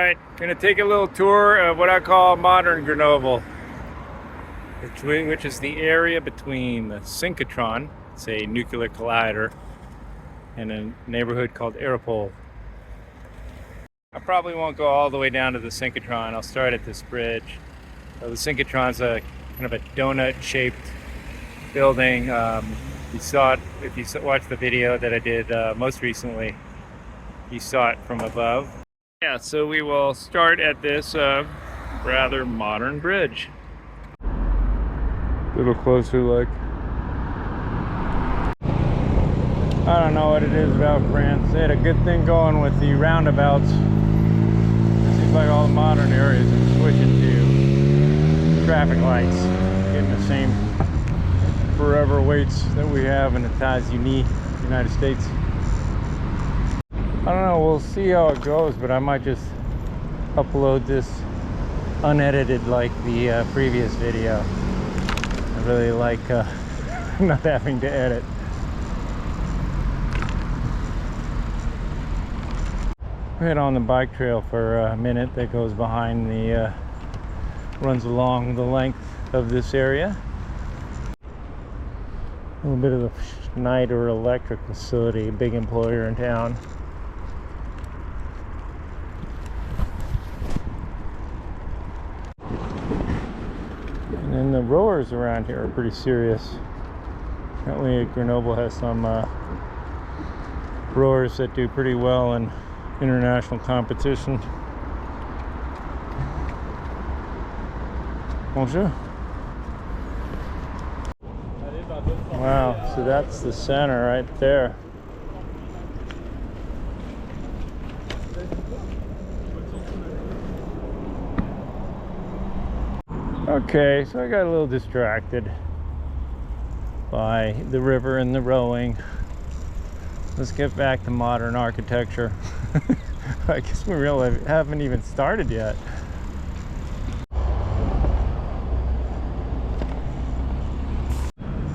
Alright, gonna take a little tour of what I call modern Grenoble, which is the area between the synchrotron, it's a nuclear collider, and a neighborhood called Neighorhood. I probably won't go all the way down to the synchrotron. I'll start at this bridge. The synchrotron's a kind of a donut-shaped building. You saw it if you watched the video that I did most recently. You saw it from above. Yeah, so we will start at this rather modern bridge. A little closer look. I don't know what it is about France. They had a good thing going with the roundabouts. It seems like all the modern areas are switching to traffic lights, getting the same forever waits that we have in the États-Unis, United States. I don't know, we'll see how it goes, but I might just upload this unedited like the previous video. I really like not having to edit. We head on the bike trail for a minute that goes behind the, runs along the length of this area. A little bit of the Schneider Electric facility, a big employer in town. And the rowers around here are pretty serious. Apparently Grenoble has some rowers that do pretty well in international competition. Bonjour. Wow, so that's the center right there. Okay, so I got a little distracted by the river and the rowing. Let's get back to modern architecture. I guess we really haven't even started yet.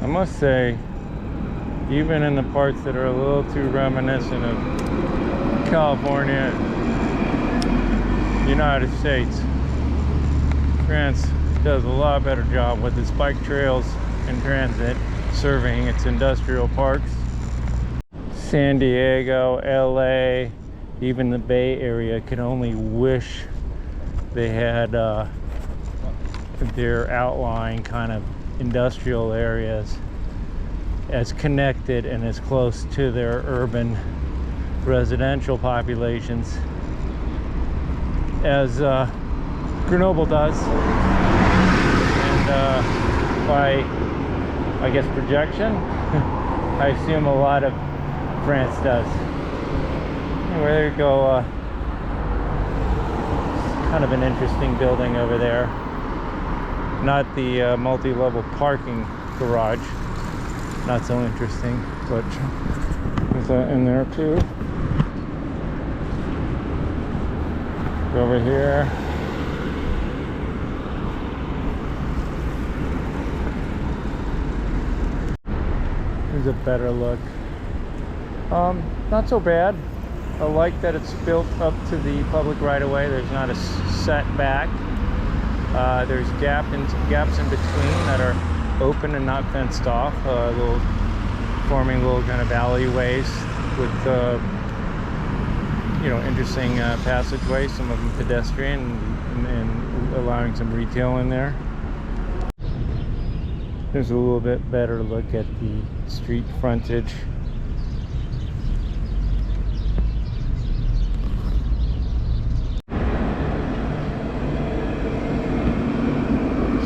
I must say, even in the parts that are a little too reminiscent of California, United States, France does a lot better job with its bike trails and transit, serving its industrial parks. San Diego, LA, even the Bay Area could only wish they had their outlying kind of industrial areas as connected and as close to their urban residential populations as Grenoble does. And by, I guess, projection, I assume a lot of France does. Anyway, there you go. Kind of an interesting building over there. Not the multi-level parking garage. Not so interesting, but there's that in there too. Go over here. Here's a better look. Not so bad. I like that it's built up to the public right-of-way. There's not a setback. There's gaps in between that are open and not fenced off. Forming little kind of alleyways with interesting passageways. Some of them pedestrian and allowing some retail in there. There's a little bit better look at the street frontage.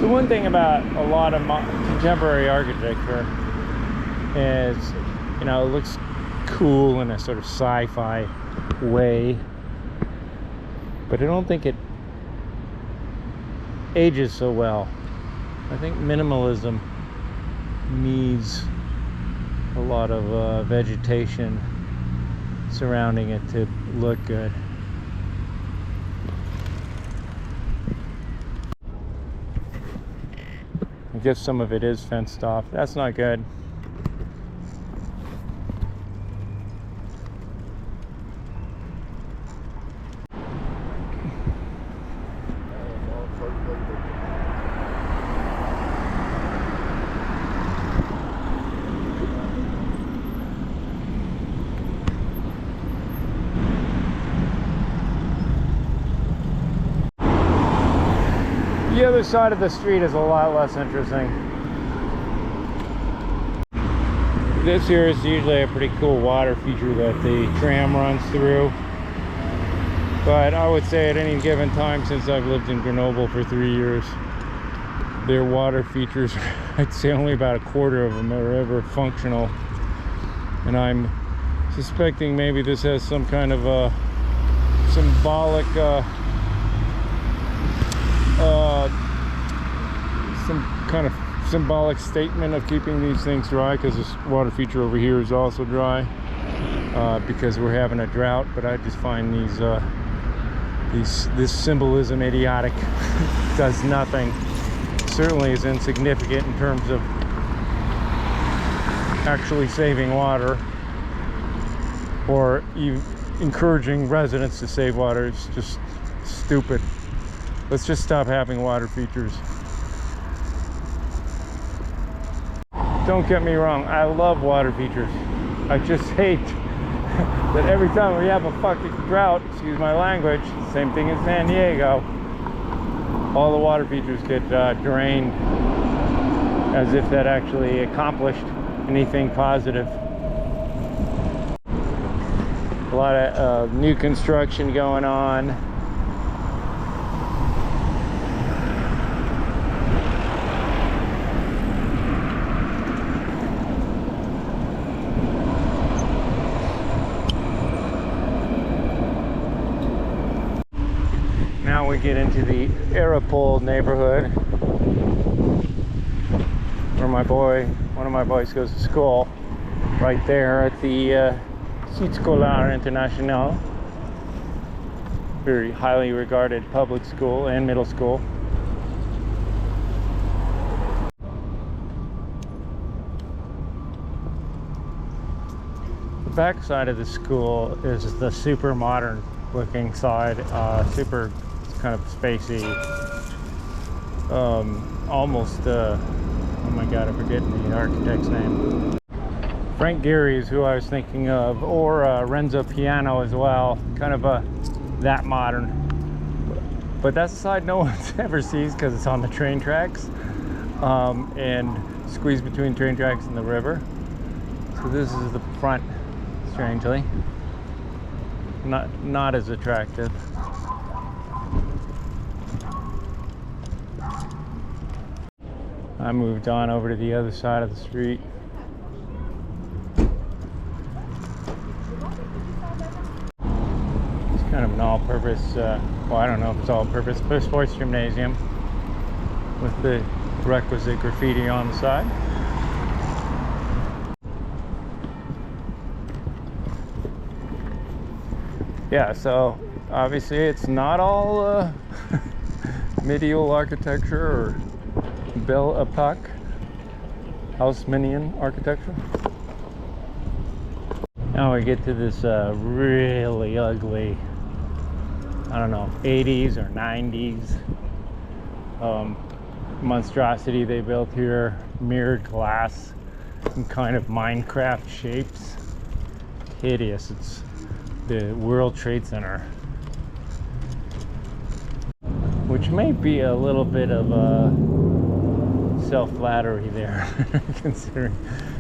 So one thing about a lot of contemporary architecture is, it looks cool in a sort of sci-fi way, but I don't think it ages so well. I think minimalism needs a lot of vegetation surrounding it to look good. I guess some of it is fenced off. That's not good. The other side of the street is a lot less interesting. This here is usually a pretty cool water feature that the tram runs through. But I would say at any given time since I've lived in Grenoble for 3 years, their water features, I'd say only about a quarter of them are ever functional. And I'm suspecting maybe this has some kind of a symbolic some kind of symbolic statement of keeping these things dry, because this water feature over here is also dry because we're having a drought. But I just find this symbolism idiotic. Does nothing. Certainly is insignificant in terms of actually saving water or even encouraging residents to save water. It's just stupid. Let's just stop having water features. Don't get me wrong, I love water features. I just hate that every time we have a fucking drought, excuse my language, same thing in San Diego, all the water features get drained, as if that actually accomplished anything positive. A lot of new construction going on. Now we get into the Aeropole neighborhood, where one of my boys goes to school, right there at the Site Scolaire International, very highly regarded public school and middle school. The back side of the school is the super modern looking side, super kind of spacey, almost oh my god, I forget the architect's name. Frank Gehry is who I was thinking of, or Renzo Piano as well, kind of that modern. But that's the side no one ever sees because it's on the train tracks and squeezed between train tracks and the river. So this is the front, strangely. Not as attractive. I moved on over to the other side of the street. It's kind of an all-purpose, well, I don't know if it's all-purpose, but a sports gymnasium with the requisite graffiti on the side. Yeah, so obviously it's not all medieval architecture or Belle Epoque, Haussmannian architecture. Now we get to this really ugly, I don't know, 80s or 90s monstrosity they built here. Mirrored glass, some kind of Minecraft shapes. Hideous. It's the World Trade Center, which may be a little bit of a self-flattery there, considering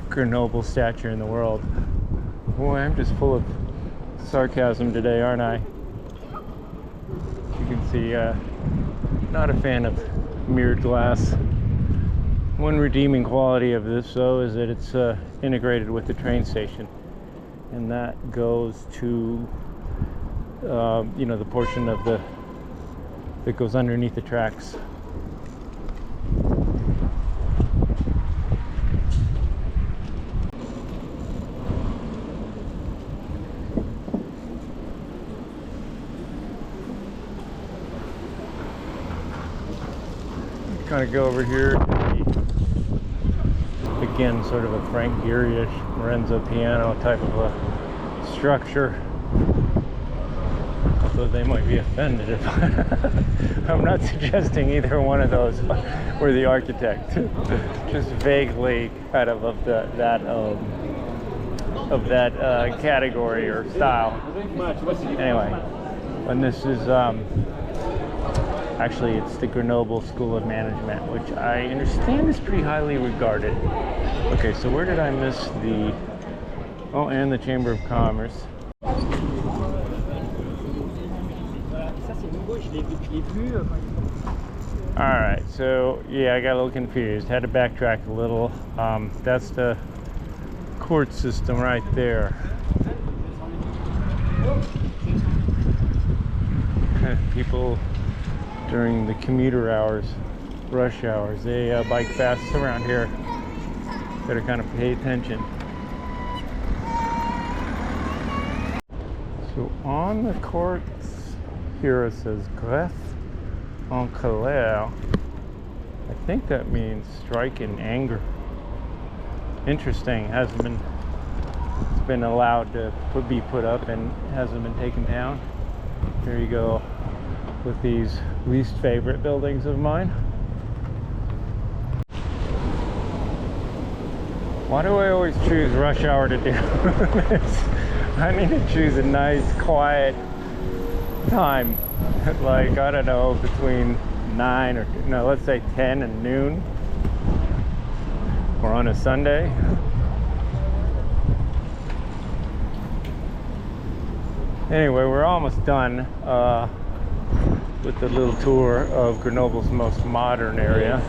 Grenoble's stature in the world. Boy, I'm just full of sarcasm today, aren't I? You can see, not a fan of mirrored glass. One redeeming quality of this, though, is that it's integrated with the train station, and that goes to, you know, the portion of that goes underneath the tracks. Kind of go over here to the, again, sort of a Frank Gehry-ish Lorenzo Piano type of a structure. Although they might be offended if I'm not suggesting either one of those were the architect. Just vaguely kind of that category or style. Anyway, when this is Actually, it's the Grenoble School of Management, which I understand is pretty highly regarded. Okay, so where did I miss the... Oh, and the Chamber of Commerce. Alright, so yeah, I got a little confused. Had to backtrack a little. That's the court system right there. People during the commuter hours, rush hours, they bike fast around here. Better kind of pay attention. So on the courts here it says greffe en colère. I think that means strike in anger. Interesting. It's been allowed to be put up and hasn't been taken down. Here you go with these least favorite buildings of mine. Why do I always choose rush hour to do this? I need to choose a nice quiet time, like, I don't know, between 9 or no, let's say 10 and noon, or on a Sunday. Anyway, we're almost done with the little tour of Grenoble's most modern area.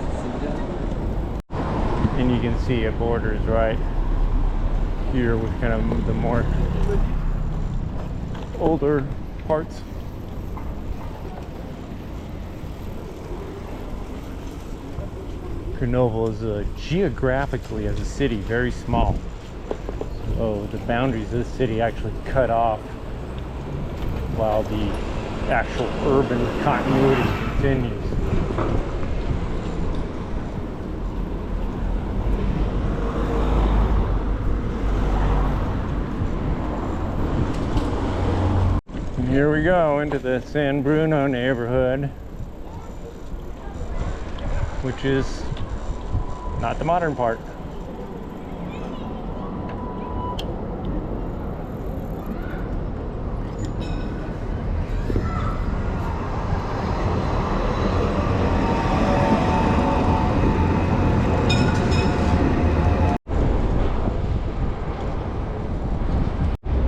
And you can see it borders right here with kind of the more older parts. Grenoble is geographically, as a city, very small. So the boundaries of the city actually cut off while the actual urban continuity continues. And here we go into the San Bruno neighborhood, which is not the modern part.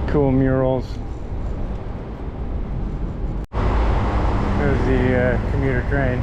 Cool murals. There's the commuter train.